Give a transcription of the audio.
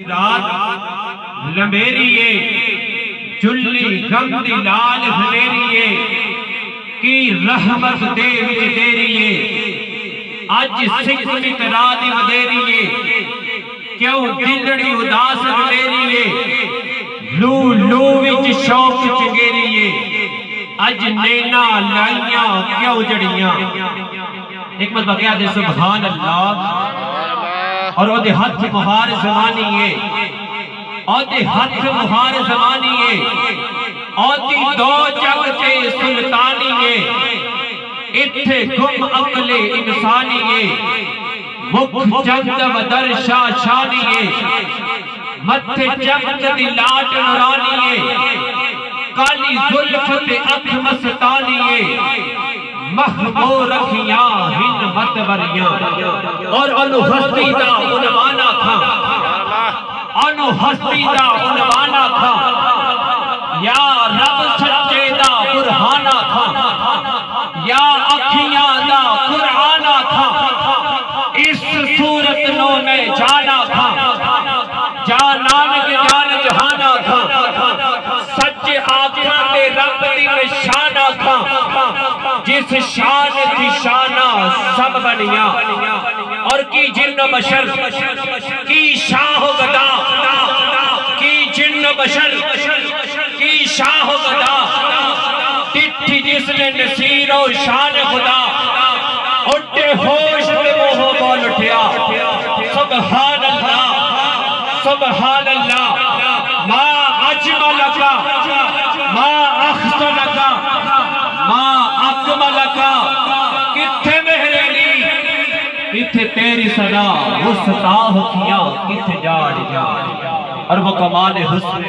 رات لمبیریے جلی غم دی لال ہلیریے کی رحمت دے وچ دیریے اج سکھ مترا دی ودیریے کیوں دلڑی اداس ہلیریے لو لو وچ شوق چنگیریے اج نینا لائیاں کیوں جڑیاں ایک مرتبہ کہہ دے سبحان اللہ اور او دے ہاتھ مہار زمانی ہے او دے ہاتھ مہار زمانی ہے او دی دو جگ تے سلطانی ہے اتھے گم عقل انسانی ہے مکھ چند و در شاہ شانی ہے متھے چمک دی لاٹ نورانی ہے کالی ظلف تے اکھ مستانی ہے محبور رکھیاں ہن متوریاں اور انو ہستی دا عنوانہ تھا انو ہستی دا عنوانہ تھا یا رب سچے دا برہانہ تھا یا اکھیاں دا قرآنہ تھا اس صورت نو میں جانا تھا جانان کے جان جہانہ تھا سچے آنکھاں تے رب دی نشانہ تھا جس شان تھی شانہ سب بنیا اور کی جن و بشر کی شاہ و گدا کی جن و بشر کی شاہ و گدا تھی جس نے نصیر و شان خدا اٹھے ہوش پہ موہ بول اٹھیا سبحان اللہ سبحان اللہ ما اجملکا ما احسنکا ما اکملکا کتھے مہرینی کتھے تیری صدا مستاح کیا کتھے جاڑ اور وہ کمال حسن